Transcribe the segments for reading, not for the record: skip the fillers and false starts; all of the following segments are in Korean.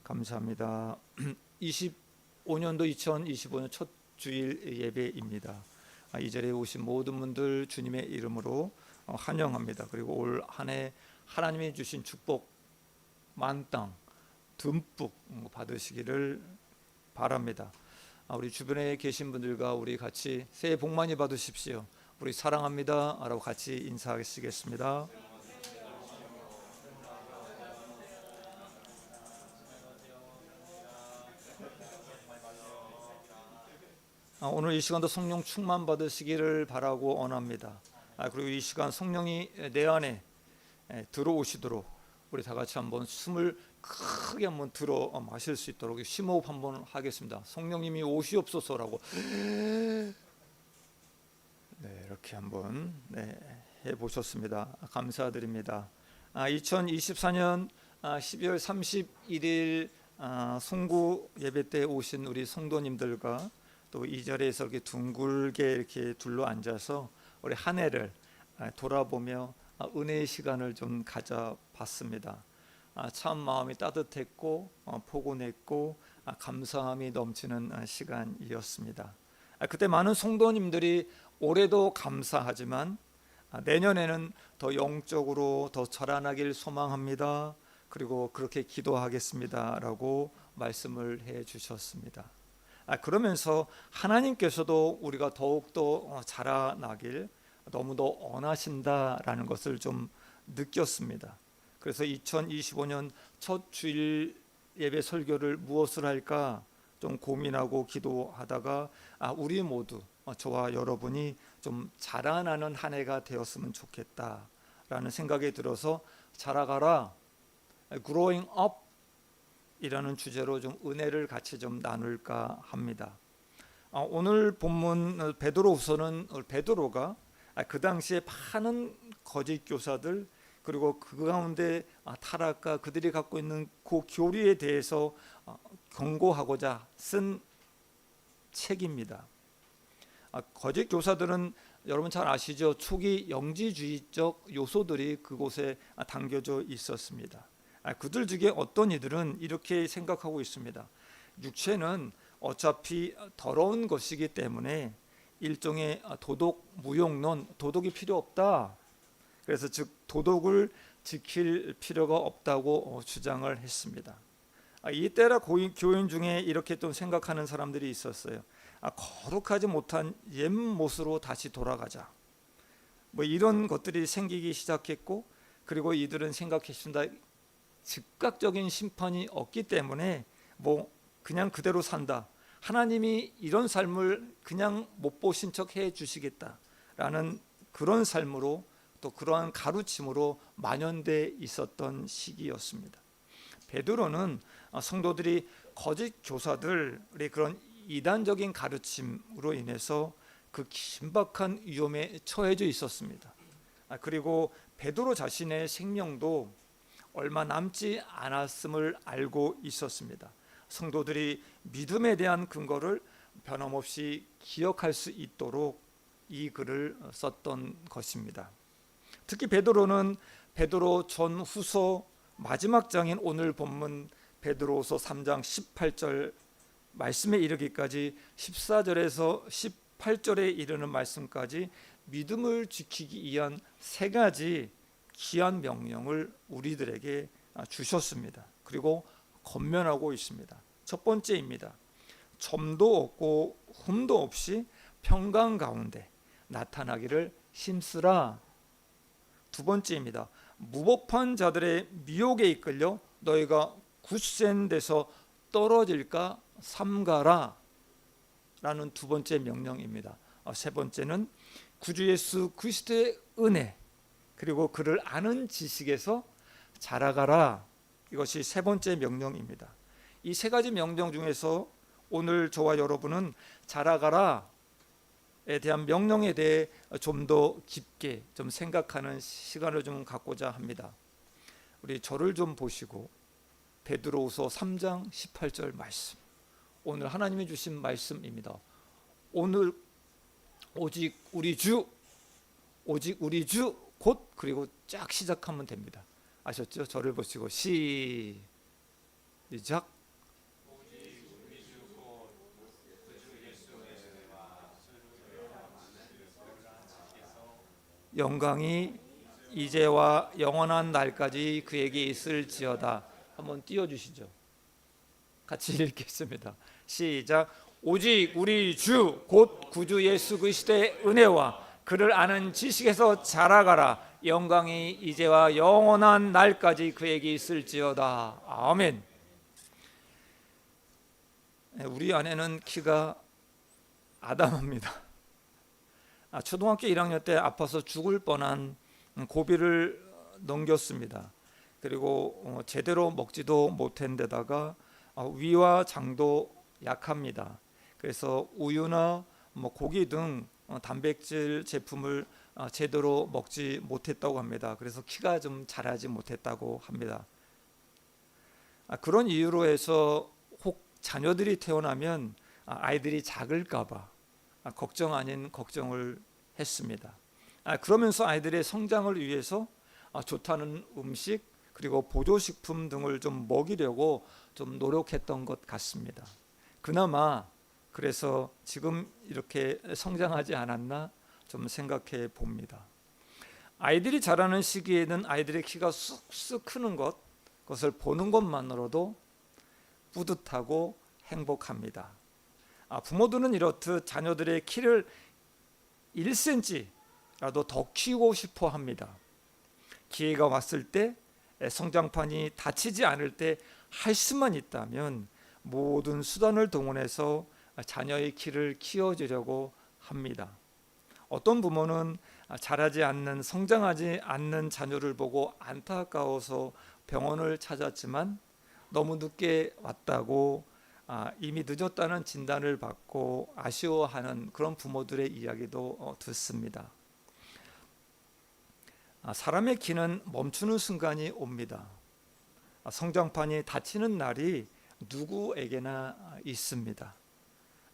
감사합니다. 25년도 2025년 첫 주일 예배입니다. 이 자리에 오신 모든 분들 주님의 이름으로 환영합니다. 그리고 올 한 해 하나님이 주신 축복 만땅 듬뿍 받으시기를 바랍니다. 우리 주변에 계신 분들과 우리 같이 새해 복 많이 받으십시오. 우리 사랑합니다 라고 같이 인사하시겠습니다. 오늘 이 시간도 성령 충만 받으시기를 바라고 원합니다. 그리고 이 시간 성령이 내 안에 들어오시도록 우리 다 같이 한번 숨을 크게 한번 들어 마실 수 있도록 심호흡 한번 하겠습니다. 성령님이 오시옵소서라고 이렇게 한번 해보셨습니다. 감사드립니다. 2024년 12월 31일 송구 예배 때 오신 우리 성도님들과 또 이 자리에서 이렇게 둥글게 이렇게 둘러 앉아서 우리 한 해를 돌아보며 은혜의 시간을 좀 가져봤습니다. 참 마음이 따뜻했고 포근했고 감사함이 넘치는 시간이었습니다. 그때 많은 성도님들이 올해도 감사하지만 내년에는 더 영적으로 더 자라나길 소망합니다. 그리고 그렇게 기도하겠습니다 라고 말씀을 해 주셨습니다. 그러면서 하나님께서도 우리가 더욱더 자라나길 너무도 원하신다라는 것을 좀 느꼈습니다. 그래서 2025년 첫 주일 예배 설교를 무엇을 할까 좀 고민하고 기도하다가 우리 모두 저와 여러분이 좀 자라나는 한 해가 되었으면 좋겠다라는 생각이 들어서 자라가라, growing up 이라는 주제로 좀 은혜를 같이 좀 나눌까 합니다. 오늘 본문 베드로후서는 베드로가 그 당시에 많은 거짓 교사들 그리고 그 가운데 타락과 그들이 갖고 있는 그 교리에 대해서 경고하고자 쓴 책입니다. 거짓 교사들은 여러분 잘 아시죠? 초기 영지주의적 요소들이 그곳에 담겨져 있었습니다. 그들 중에 어떤 이들은 이렇게 생각하고 있습니다. 육체는 어차피 더러운 것이기 때문에 일종의 도덕 무용론, 도덕이 필요 없다. 그래서 즉 도덕을 지킬 필요가 없다고 주장을 했습니다. 이때라 교인 중에 이렇게 또 생각하는 사람들이 있었어요. 거룩하지 못한 옛 모습으로 다시 돌아가자. 이런 것들이 생기기 시작했고, 그리고 이들은 생각했습니다. 즉각적인 심판이 없기 때문에 그냥 그대로 산다. 하나님이 이런 삶을 그냥 못 보신 척 해 주시겠다라는 그런 삶으로 또 그러한 가르침으로 만연돼 있었던 시기였습니다. 베드로는 성도들이 거짓 교사들의 그런 이단적인 가르침으로 인해서 그 긴박한 위험에 처해져 있었습니다. 그리고 베드로 자신의 생명도 얼마 남지 않았음을 알고 있었습니다. 성도들이 믿음에 대한 근거를 변함없이 기억할 수 있도록 이 글을 썼던 것입니다. 특히 베드로는 베드로 전후서 마지막 장인 오늘 본문 베드로서 3장 18절 말씀에 이르기까지 14절에서 18절에 이르는 말씀까지 믿음을 지키기 위한 세 가지 귀한 명령을 우리들에게 주셨습니다. 그리고 권면하고 있습니다. 첫 번째입니다. 점도 없고 흠도 없이 평강 가운데 나타나기를 힘쓰라. 두 번째입니다. 무법한 자들의 미혹에 이끌려 너희가 굳센 데서 떨어질까 삼가라 라는 두 번째 명령입니다. 세 번째는 구주 예수 그리스도의 은혜 그리고 그를 아는 지식에서 자라가라. 이것이 세 번째 명령입니다. 이 세 가지 명령 중에서 오늘 저와 여러분은 자라가라에 대한 명령에 대해 좀 더 깊게 좀 생각하는 시간을 좀 갖고자 합니다. 우리 저를 좀 보시고 베드로후서 3장 18절 말씀, 오늘 하나님이 주신 말씀입니다. 오늘 오직 우리 주 곧 그리고 쫙 시작하면 됩니다. 아셨죠? 저를 보시고 시작. 영광이 이제와 영원한 날까지 그에게 있을지어다. 한번 띄워주시죠. 같이 읽겠습니다. 시작. 오직 우리 주 곧 구주 예수 그리스도의 은혜와 그를 아는 지식에서 자라가라. 영광이 이제와 영원한 날까지 그에게 있을지어다. 아멘. 우리 아내는 키가 아담합니다. 초등학교 1학년 때 아파서 죽을 뻔한 고비를 넘겼습니다. 그리고 제대로 먹지도 못한 데다가 위와 장도 약합니다. 그래서 우유나 고기 등 단백질 제품을 제대로 먹지 못했다고 합니다. 그래서 키가 좀 자라지 못했다고 합니다. 그런 이유로 해서 혹 자녀들이 태어나면 아이들이 작을까 봐 걱정 아닌 걱정을 했습니다. 그러면서 아이들의 성장을 위해서 좋다는 음식 그리고 보조식품 등을 좀 먹이려고 좀 노력했던 것 같습니다. 그나마 그래서 지금 이렇게 성장하지 않았나 좀 생각해 봅니다. 아이들이 자라는 시기에는 아이들의 키가 쑥쑥 크는 그것을 보는 것만으로도 뿌듯하고 행복합니다. 부모들은 이렇듯 자녀들의 키를 1cm라도 더 키우고 싶어 합니다. 기회가 왔을 때 성장판이 다치지 않을 때 할 수만 있다면 모든 수단을 동원해서 자녀의 키를 키워주려고 합니다. 어떤 부모는 자라지 않는 성장하지 않는 자녀를 보고 안타까워서 병원을 찾았지만 너무 늦게 왔다고 이미 늦었다는 진단을 받고 아쉬워하는 그런 부모들의 이야기도 듣습니다. 사람의 키는 멈추는 순간이 옵니다. 성장판이 닫히는 날이 누구에게나 있습니다.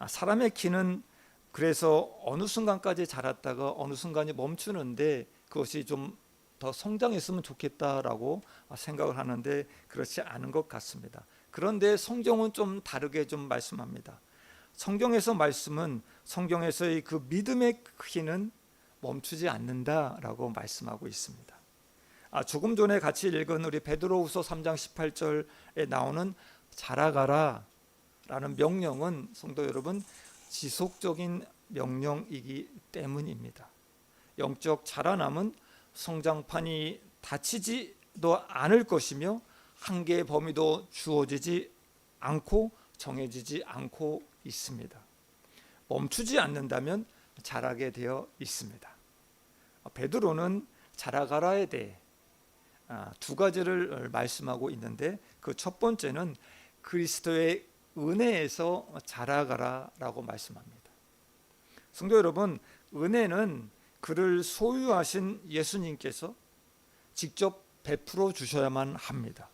사람의 키는 그래서 어느 순간까지 자랐다가 어느 순간이 멈추는데 그것이 좀 더 성장했으면 좋겠다라고 생각을 하는데 그렇지 않은 것 같습니다. 그런데 성경은 좀 다르게 좀 말씀합니다. 성경에서 말씀은 성경에서의 그 믿음의 크기는 멈추지 않는다라고 말씀하고 있습니다. 조금 전에 같이 읽은 우리 베드로후서 3장 18절에 나오는 자라가라 라는 명령은 성도 여러분 지속적인 명령이기 때문입니다. 영적 자라남은 성장판이 닫히지도 않을 것이며 한계의 범위도 주어지지 않고 정해지지 않고 있습니다. 멈추지 않는다면 자라게 되어 있습니다. 베드로는 자라가라에 대해 두 가지를 말씀하고 있는데 그 첫 번째는 그리스도의 은혜에서 자라가라라고 말씀합니다. 성도 여러분, 은혜는 그를 소유하신 예수님께서 직접 베풀어 주셔야만 합니다.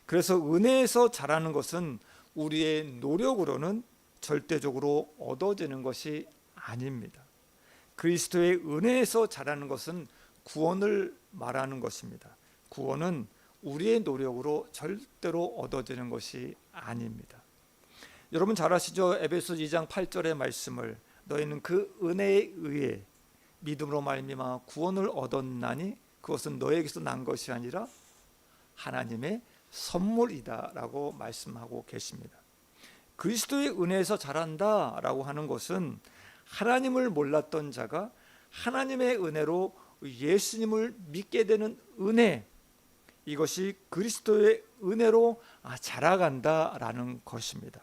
그래서 은혜에서 자라는 것은 우리의 노력으로는 절대적으로 얻어지는 것이 아닙니다. 그리스도의 은혜에서 자라는 것은 구원을 말하는 것입니다. 구원은 우리의 노력으로 절대로 얻어지는 것이 아닙니다. 여러분 잘 아시죠? 에베소 2장 8절의 말씀을 너희는 그 은혜에 의해 믿음으로 말미암아 구원을 얻었나니 그것은 너에게서 난 것이 아니라 하나님의 선물이다라고 말씀하고 계십니다. 그리스도의 은혜에서 자란다라고 하는 것은 하나님을 몰랐던 자가 하나님의 은혜로 예수님을 믿게 되는 은혜, 이것이 그리스도의 은혜로 자라간다라는 것입니다.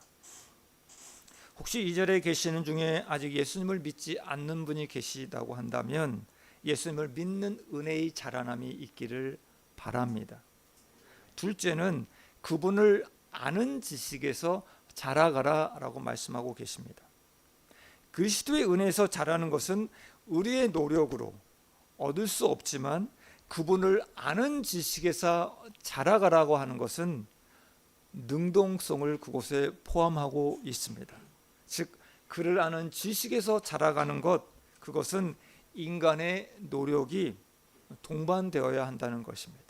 혹시 이 자리에 계시는 중에 아직 예수님을 믿지 않는 분이 계시다고 한다면 예수님을 믿는 은혜의 자라남이 있기를 바랍니다. 둘째는 그분을 아는 지식에서 자라가라라고 말씀하고 계십니다. 그리스도의 은혜에서 자라는 것은 우리의 노력으로 얻을 수 없지만 그분을 아는 지식에서 자라가라고 하는 것은 능동성을 그곳에 포함하고 있습니다. 즉 그를 아는 지식에서 자라가는 것, 그것은 인간의 노력이 동반되어야 한다는 것입니다.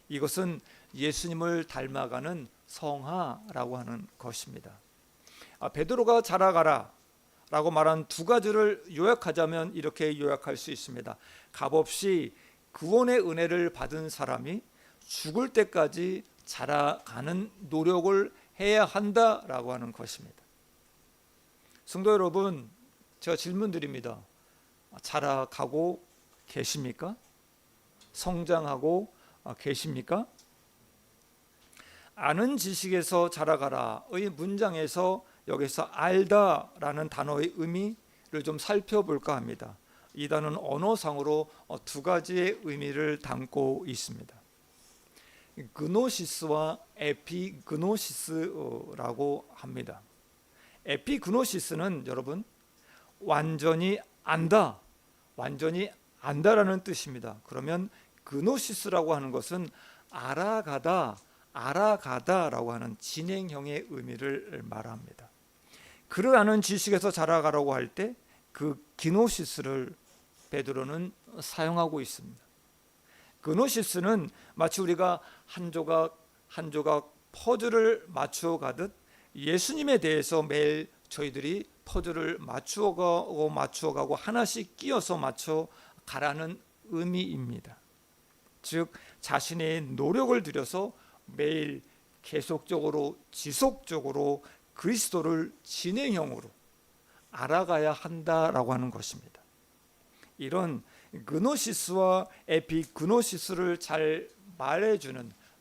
이것은 예수님을 닮아가는 성화라고 하는 것입니다. 베드로가 자라가라, 라고 말한 두 가지를 요약하자면 이렇게 요약할 수 있습니다. 값없이 구원의 은혜를 받은 사람이 죽을 때까지 자라가는 노력을 해야 한다라고 하는 것입니다. 성도 여러분, 제가 질문 드립니다. 자라가고 계십니까? 성장하고 계십니까? 아는 지식에서 자라가라의 문장에서 여기서 알다라는 단어의 의미를 좀 살펴볼까 합니다. 이 단어는 언어상으로 두 가지의 의미를 담고 있습니다. 그노시스와 에피그노시스라고 합니다. 에피그노시스는 여러분 완전히 안다, 완전히 안다라는 뜻입니다. 그러면 그노시스라고 하는 것은 알아가다라고 하는 진행형의 의미를 말합니다. 그를 아는 지식에서 자라가라고 할 때 그 기노시스를 베드로는 사용하고 있습니다. 그노시스는 마치 우리가 한 조각 한 조각 퍼즐을 맞추어 가듯 예수님에 대해서 매일 저희들이 퍼즐을 맞추어가고 하나씩 끼워서 맞춰 가라는 의미입니다. 즉 자신의 노력을 들여서 매일 계속적으로 지속적으로 그리스도를 진행형으로 알아가야 한다라고 하는 것입니다. 이런 그노시스와 에피그노시스를 잘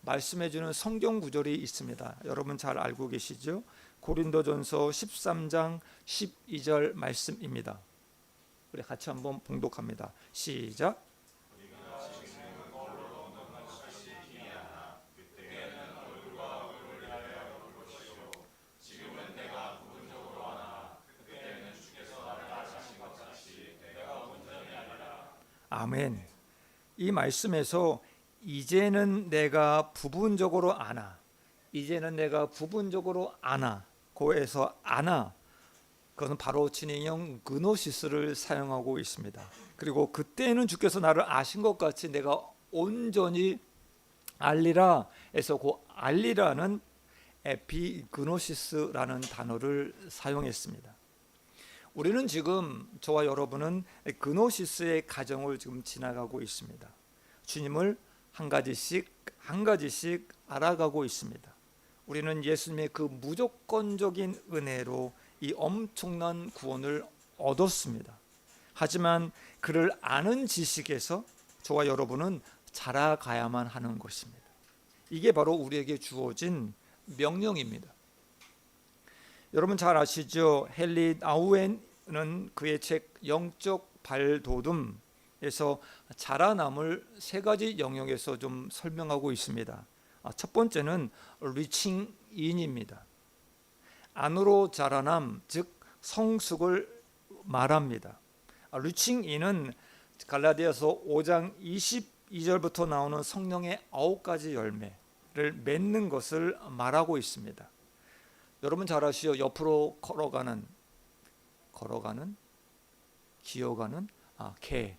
말씀해주는 성경 구절이 있습니다. 여러분 잘 알고 계시죠? 고린도전서 13장 12절 말씀입니다. 우리 같이 한번 봉독합니다. 시작. 아멘. 이 말씀에서 이제는 내가 부분적으로 아나, 이제는 내가 부분적으로 아나, 고에서 아나, 그것은 바로 진행형 그노시스를 사용하고 있습니다. 그리고 그때는 주께서 나를 아신 것 같이 내가 온전히 알리라 해서 그 알리라는 에피그노시스라는 단어를 사용했습니다. 우리는 지금 저와 여러분은 그노시스의 과정을 지금 지나가고 있습니다. 주님을 한 가지씩 알아가고 있습니다. 우리는 예수님의 그 무조건적인 은혜로 이 엄청난 구원을 얻었습니다. 하지만 그를 아는 지식에서 저와 여러분은 자라가야만 하는 것입니다. 이게 바로 우리에게 주어진 명령입니다. 여러분 잘 아시죠? 헨리 나우엔은 그의 책 영적 발돋움에서 자라남을 세 가지 영역에서 좀 설명하고 있습니다. 첫 번째는 리칭 인입니다. 안으로 자라남, 즉 성숙을 말합니다. 리칭 인은 갈라디아서 5장 22절부터 나오는 성령의 9가지 열매를 맺는 것을 말하고 있습니다. 여러분 잘 아시죠? 옆으로 걸어가는, 기어가는 개.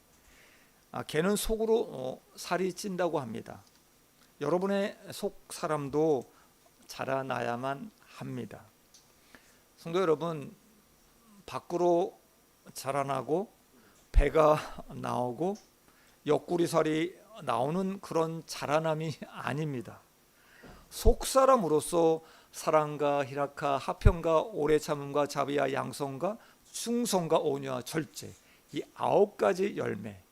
개는 속으로 살이 찐다고 합니다. 여러분의 속 사람도 자라나야만 합니다. 성도 여러분, 밖으로 자라나고 배가 나오고 옆구리살이 나오는 그런 자라남이 아닙니다. 속 사람으로서 사랑과 희락과 화평과 오래 참음과 자비와 양성과 충성과 온유와 절제, 이 9가지 열매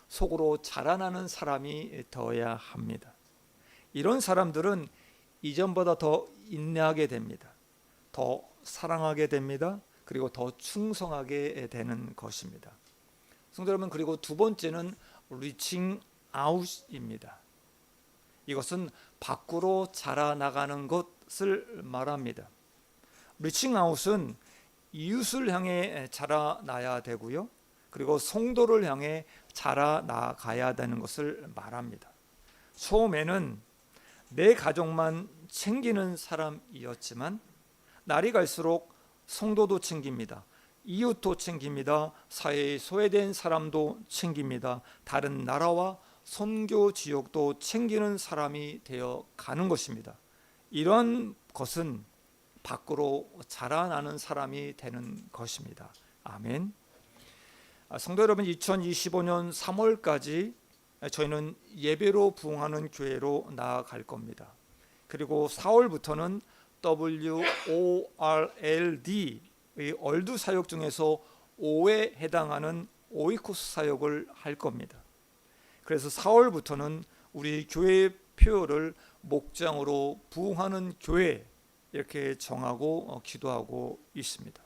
속으로 자라나는 사람이 되어야 합니다. 이런 사람들은 이전보다 더 인내하게 됩니다. 더 사랑하게 됩니다. 그리고 더 충성하게 되는 것입니다. 성도 여러분, 그리고 두 번째는 리칭 아웃입니다. 이것은 밖으로 자라나가는 것을 말합니다. 리칭 아웃은 이웃을 향해 자라나야 되고요. 그리고 성도를 향해 자라나가야 되는 것을 말합니다. 처음에는 내 가족만 챙기는 사람이었지만 날이 갈수록 성도도 챙깁니다. 이웃도 챙깁니다. 사회에 소외된 사람도 챙깁니다. 다른 나라와 선교 지역도 챙기는 사람이 되어 가는 것입니다. 이런 것은 밖으로 자라나는 사람이 되는 것입니다. 아멘. 성도 여러분, 2025년 3월까지 저희는 예배로 부흥하는 교회로 나아갈 겁니다. 그리고 4월부터는 WORLD의 얼두 사역 중에서 5에 해당하는 오이코스 사역을 할 겁니다. 그래서 4월부터는 우리 교회의 표어를 목장으로 부흥하는 교회 이렇게 정하고 기도하고 있습니다.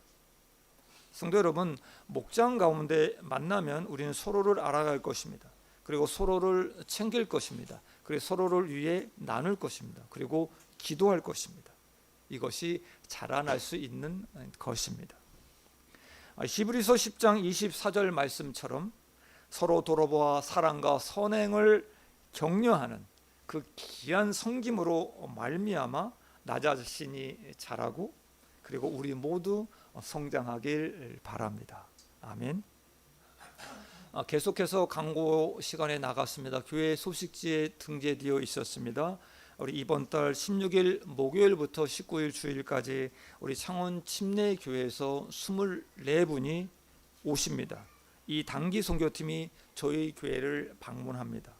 성도 여러분, 목장 가운데 만나면 우리는 서로를 알아갈 것입니다. 그리고 서로를 챙길 것입니다. 그리고 서로를 위해 나눌 것입니다. 그리고 기도할 것입니다. 이것이 자라날 수 있는 것입니다. 히브리서 10장 24절 말씀처럼 서로 돌아보아 사랑과 선행을 격려하는 그 귀한 섬김으로 말미암아 나 자신이 자라고 그리고 우리 모두 성장하길 바랍니다. 아멘. 계속해서 광고 시간에 나갔습니다. 교회 소식지에 등재되어 있었습니다. 우리 이번 달 16일 목요일부터 19일 주일까지 우리 창원 침례교회에서 24분이 오십니다. 이 단기 선교팀이 저희 교회를 방문합니다.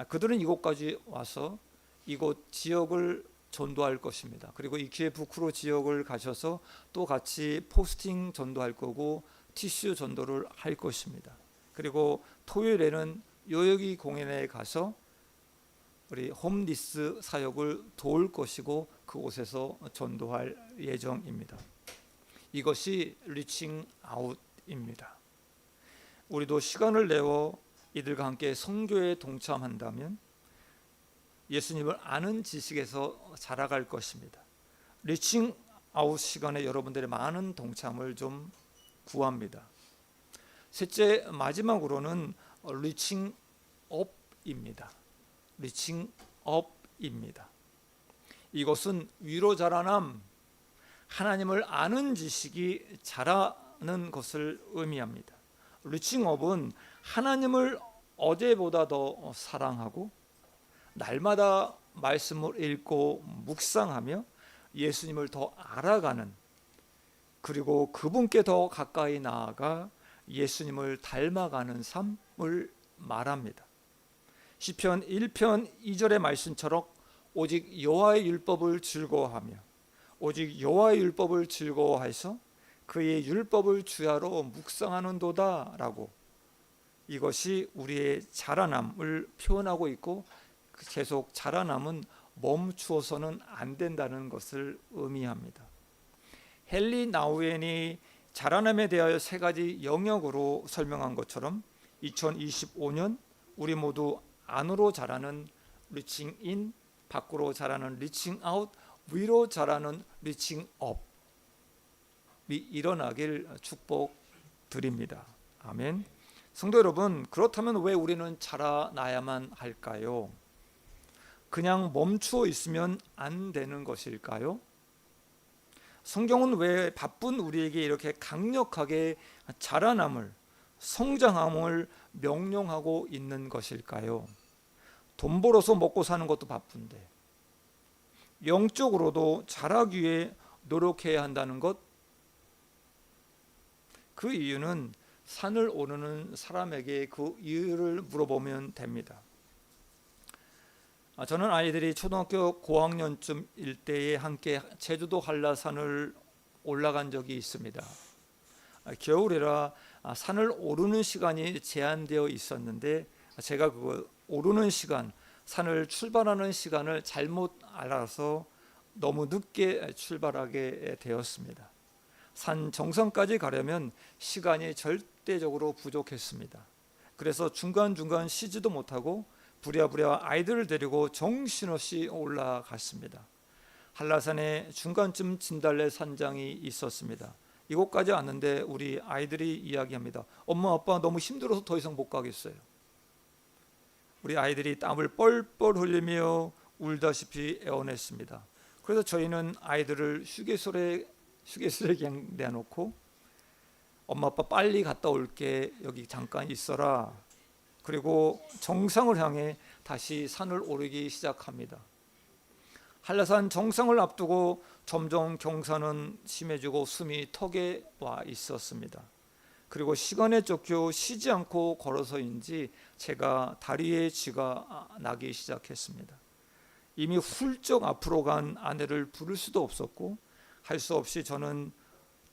그들은 이곳까지 와서 이곳 지역을 전도할 것입니다. 그리고 이 교회 북후로 지역을 가셔서 또 같이 포스팅 전도할 거고 티슈 전도를 할 것입니다. 그리고 토요일에는 요여기 공연에 가서 우리 홈리스 사역을 도울 것이고 그곳에서 전도할 예정입니다. 이것이 리칭 아웃입니다. 우리도 시간을 내어 이들과 함께 선교에 동참한다면 예수님을 아는 지식에서 자라갈 것입니다. 리칭 아웃 시간에 여러분들의 많은 동참을 좀 구합니다. 셋째, 마지막으로는 리칭 업입니다. 리칭 업입니다. 이것은 위로 자라남, 하나님을 아는 지식이 자라는 것을 의미합니다. 리칭 업은 하나님을 어제보다 더 사랑하고 날마다 말씀을 읽고 묵상하며 예수님을 더 알아가는, 그리고 그분께 더 가까이 나아가 예수님을 닮아가는 삶을 말합니다. 시편 1편 2절의 말씀처럼 오직 여호와의 율법을 즐거워하며 오직 여호와의 율법을 즐거워해서 그의 율법을 주야로 묵상하는도다라고, 이것이 우리의 자라남을 표현하고 있고 계속 자라남은 멈추어서는 안 된다는 것을 의미합니다. 헨리 나우엔이 자라남에 대하여 세 가지 영역으로 설명한 것처럼 2025년 우리 모두 안으로 자라는 리칭 인, 밖으로 자라는 리칭 아웃, 위로 자라는 리칭 업이 일어나길 축복드립니다. 아멘. 성도 여러분, 그렇다면 왜 우리는 자라나야만 할까요? 그냥 멈추어 있으면 안 되는 것일까요? 성경은 왜 바쁜 우리에게 이렇게 강력하게 자라남을, 성장함을 명령하고 있는 것일까요? 돈 벌어서 먹고 사는 것도 바쁜데 영적으로도 자라기 위해 노력해야 한다는 것, 그 이유는 산을 오르는 사람에게 그 이유를 물어보면 됩니다. 저는 아이들이 초등학교 고학년쯤일 때에 함께 제주도 한라산을 올라간 적이 있습니다. 겨울이라 산을 오르는 시간이 제한되어 있었는데 제가 그 오르는 시간, 산을 출발하는 시간을 잘못 알아서 너무 늦게 출발하게 되었습니다. 산 정상까지 가려면 시간이 절대적으로 부족했습니다. 그래서 중간중간 쉬지도 못하고 부랴부랴 아이들을 데리고 정신없이 올라갔습니다. 한라산에 중간쯤 진달래 산장이 있었습니다. 이곳까지 왔는데 우리 아이들이 이야기합니다. 엄마 아빠 너무 힘들어서 더 이상 못 가겠어요. 우리 아이들이 땀을 뻘뻘 흘리며 울다시피 애원했습니다. 그래서 저희는 아이들을 휴게소에 그냥 내놓고 엄마 아빠 빨리 갔다 올게, 여기 잠깐 있어라. 그리고 정상을 향해 다시 산을 오르기 시작합니다. 한라산 정상을 앞두고 점점 경사는 심해지고 숨이 턱에 와 있었습니다. 그리고 시간에 쫓겨 쉬지 않고 걸어서인지 제가 다리에 쥐가 나기 시작했습니다. 이미 훌쩍 앞으로 간 아내를 부를 수도 없었고 할 수 없이 저는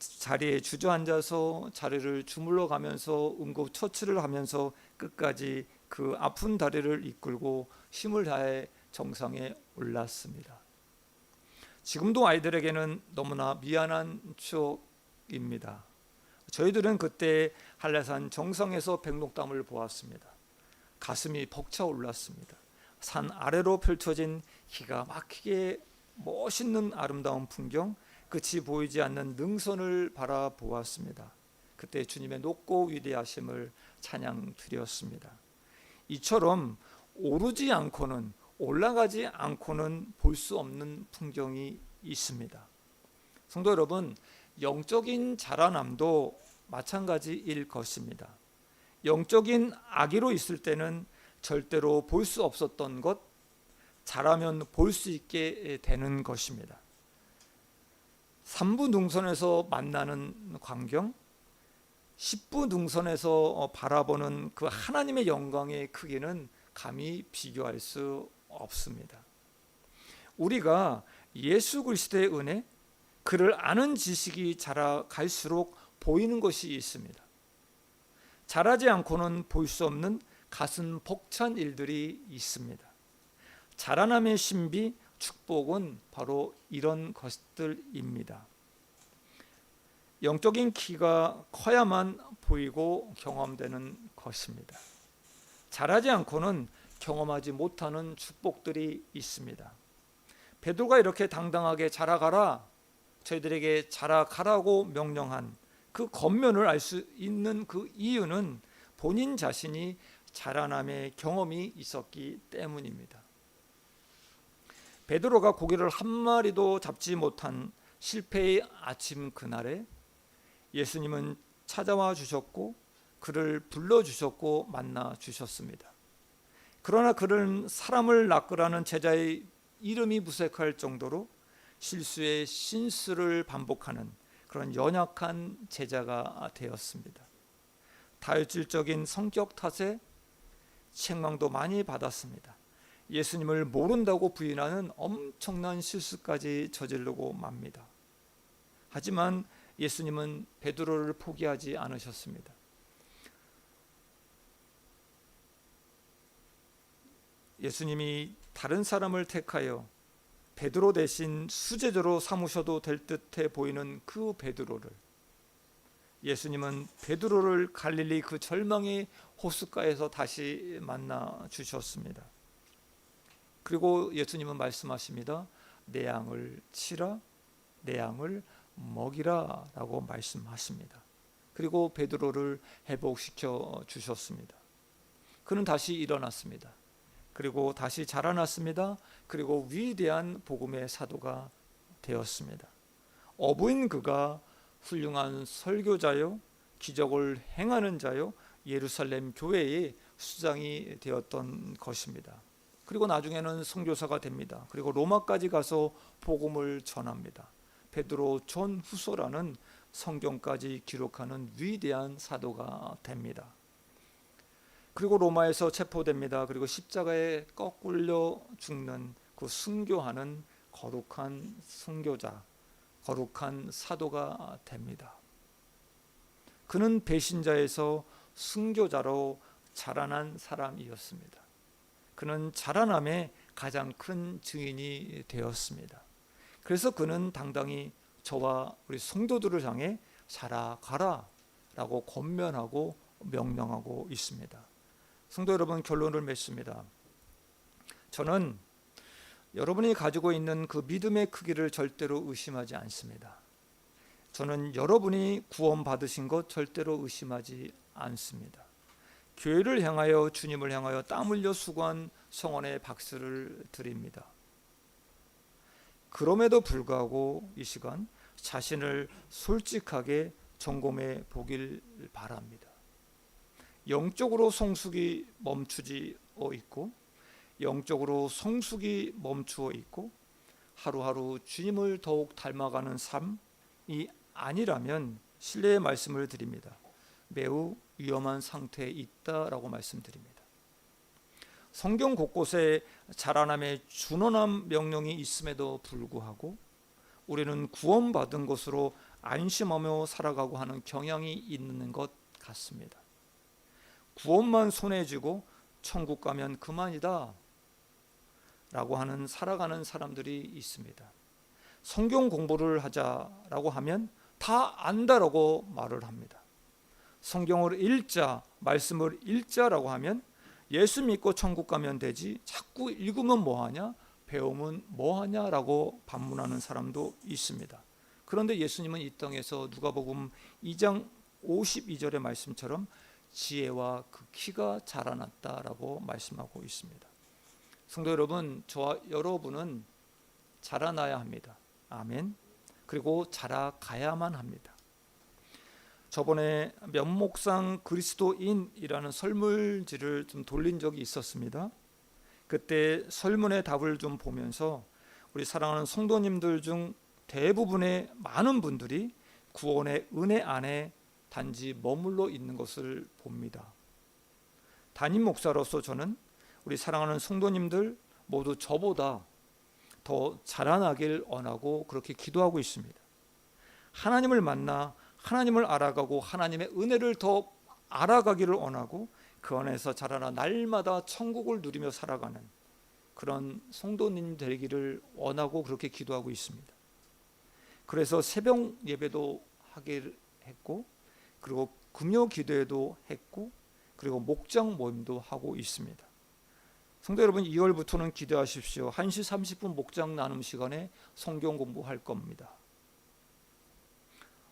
자리에 주저앉아서 자리를 주물러 가면서 응급처치를 하면서 끝까지 그 아픈 다리를 이끌고 힘을 다해 정상에 올랐습니다. 지금도 아이들에게는 너무나 미안한 추억입니다. 저희들은 그때 한라산 정상에서 백록담을 보았습니다. 가슴이 벅차 올랐습니다. 산 아래로 펼쳐진 기가 막히게 멋있는 아름다운 풍경, 끝이 보이지 않는 능선을 바라보았습니다. 그때 주님의 높고 위대하심을 찬양 드렸습니다. 이처럼 오르지 않고는, 올라가지 않고는 볼 수 없는 풍경이 있습니다. 성도 여러분, 영적인 자라남도 마찬가지일 것입니다. 영적인 아기로 있을 때는 절대로 볼 수 없었던 것, 자라면 볼 수 있게 되는 것입니다. 삼부 능선에서 만나는 광경, 십부 능선에서 바라보는 그 하나님의 영광의 크기는 감히 비교할 수 없습니다. 우리가 예수 그리스도의 은혜, 그를 아는 지식이 자라갈수록 보이는 것이 있습니다. 자라지 않고는 볼 수 없는 가슴 벅찬 일들이 있습니다. 자라남의 신비, 축복은 바로 이런 것들입니다. 영적인 키가 커야만 보이고 경험되는 것입니다. 자라지 않고는 경험하지 못하는 축복들이 있습니다. 베드로가 이렇게 당당하게 자라가라, 저희들에게 자라가라고 명령한 그 겉면을 알 수 있는 그 이유는 본인 자신이 자라남의 경험이 있었기 때문입니다. 베드로가 고기를 한 마리도 잡지 못한 실패의 아침 그날에 예수님은 찾아와 주셨고 그를 불러주셨고 만나 주셨습니다. 그러나 그는 사람을 낚으라는 제자의 이름이 무색할 정도로 실수에 신수를 반복하는 그런 연약한 제자가 되었습니다. 다혈질적인 성격 탓에 책망도 많이 받았습니다. 예수님을 모른다고 부인하는 엄청난 실수까지 저지르고 맙니다. 하지만 예수님은 베드로를 포기하지 않으셨습니다. 예수님이 다른 사람을 택하여 베드로 대신 수제자로 삼으셔도 될 듯해 보이는 그 베드로를, 예수님은 베드로를 갈릴리 그 절망의 호숫가에서 다시 만나 주셨습니다. 그리고 예수님은 말씀하십니다. 내 양을 치라, 내 양을 먹이라 라고 말씀하십니다. 그리고 베드로를 회복시켜 주셨습니다. 그는 다시 일어났습니다. 그리고 다시 자라났습니다. 그리고 위대한 복음의 사도가 되었습니다. 어부인 그가 훌륭한 설교자요, 기적을 행하는 자요, 예루살렘 교회의 수장이 되었던 것입니다. 그리고 나중에는 선교사가 됩니다. 그리고 로마까지 가서 복음을 전합니다. 베드로 전후서라는 성경까지 기록하는 위대한 사도가 됩니다. 그리고 로마에서 체포됩니다. 그리고 십자가에 거꾸려 죽는 그 순교하는 거룩한 순교자, 거룩한 사도가 됩니다. 그는 배신자에서 순교자로 자라난 사람이었습니다. 그는 자라남의 가장 큰 증인이 되었습니다. 그래서 그는 당당히 저와 우리 성도들을 향해 자라가라 라고 권면하고 명령하고 있습니다. 성도 여러분, 결론을 맺습니다. 저는 여러분이 가지고 있는 그 믿음의 크기를 절대로 의심하지 않습니다. 저는 여러분이 구원받으신 것 절대로 의심하지 않습니다. 교회를 향하여, 주님을 향하여 땀 흘려 수고한 성원에 박수를 드립니다. 그럼에도 불구하고 이 시간 자신을 솔직하게 점검해 보길 바랍니다. 영적으로 성숙이 멈추어 있고, 영적으로 성숙이 멈추어 있고, 하루하루 주님을 더욱 닮아가는 삶이 아니라면 신뢰의 말씀을 드립니다. 매우 위험한 상태에 있다라고 말씀드립니다. 성경 곳곳에 자라남의 준언한 명령이 있음에도 불구하고 우리는 구원받은 것으로 안심하며 살아가고 하는 경향이 있는 것 같습니다. 구원만 손에 쥐고 천국 가면 그만이다 라고 하는 살아가는 사람들이 있습니다. 성경 공부를 하자라고 하면 다 안다라고 말을 합니다. 성경을 읽자, 말씀을 읽자라고 하면 예수 믿고 천국 가면 되지 자꾸 읽으면 뭐하냐, 배우면 뭐하냐라고 반문하는 사람도 있습니다. 그런데 예수님은 이 땅에서 누가복음 2장 52절의 말씀처럼 지혜와 그 키가 자라났다라고 말씀하고 있습니다. 성도 여러분, 저와 여러분은 자라나야 합니다. 아멘. 그리고 자라가야만 합니다. 저번에 면목상 그리스도인이라는 설문지를 좀 돌린 적이 있었습니다. 그때 설문의 답을 좀 보면서 우리 사랑하는 성도님들 중 대부분의 많은 분들이 구원의 은혜 안에 단지 머물러 있는 것을 봅니다. 담임 목사로서 저는 우리 사랑하는 성도님들 모두 저보다 더 자라나길 원하고 그렇게 기도하고 있습니다. 하나님을 만나 하나님을 알아가고 하나님의 은혜를 더 알아가기를 원하고 그 안에서 자라나 날마다 천국을 누리며 살아가는 그런 성도님 되기를 원하고 그렇게 기도하고 있습니다. 그래서 새벽 예배도 하게 했고, 그리고 금요 기도회도 했고, 그리고 목장 모임도 하고 있습니다. 성도 여러분, 2월부터는 기대하십시오. 1시 30분 목장 나눔 시간에 성경 공부할 겁니다.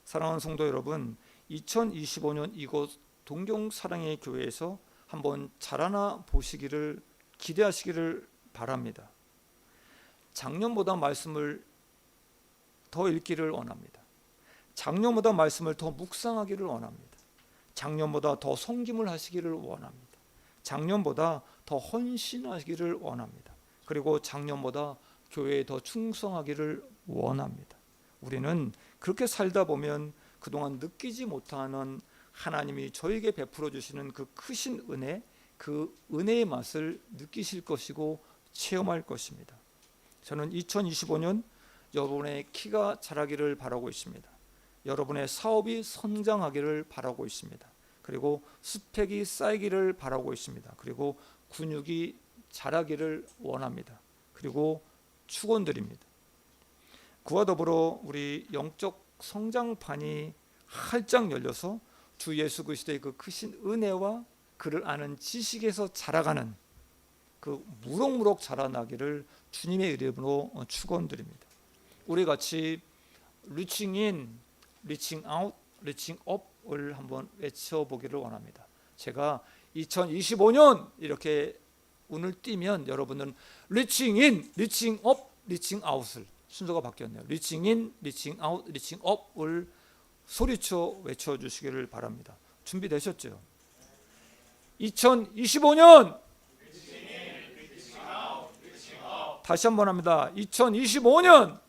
사랑하는 성도 여러분, 2025년 이곳 동경사랑의 교회에서 한번 자라나 보시기를 기대하시기를 바랍니다. 작년보다 말씀을 더 읽기를 원합니다. 작년보다 말씀을 더 묵상하기를 원합니다. 작년보다 더 섬김을 하시기를 원합니다. 작년보다 더 헌신하기를 원합니다. 그리고 작년보다 교회에 더 충성하기를 원합니다. 우리는 그렇게 살다 보면 그동안 느끼지 못하는 하나님이 저에게 베풀어 주시는 그 크신 은혜, 그 은혜의 맛을 느끼실 것이고 체험할 것입니다. 저는 2025년 여러분의 키가 자라기를 바라고 있습니다. 여러분의 사업이 성장하기를 바라고 있습니다. 그리고 스펙이 쌓이기를 바라고 있습니다. 그리고 근육이 자라기를 원합니다. 그리고 축원드립니다. 그와 더불어 우리 영적 성장판이 활짝 열려서 주 예수 그리스도의 그 크신 은혜와 그를 아는 지식에서 자라가는 그 무럭무럭 자라나기를 주님의 이름으로 축원드립니다. 우리 같이 reaching in, reaching out, reaching up을 한번 외쳐보기를 원합니다. 제가 2025년 이렇게 운을 띄면 여러분은 reaching in, reaching up, reaching out을 순서가 바뀌었네요. reaching in, reaching out, reaching up을 소리쳐 외쳐주시기를 바랍니다. 준비되셨죠? 2025년 다시 한번 합니다. 2025년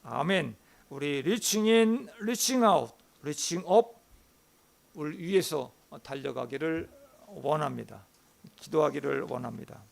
아멘. 우리 reaching in, reaching out, reaching up을 위해서 달려가기를 원합니다. 기도하기를 원합니다.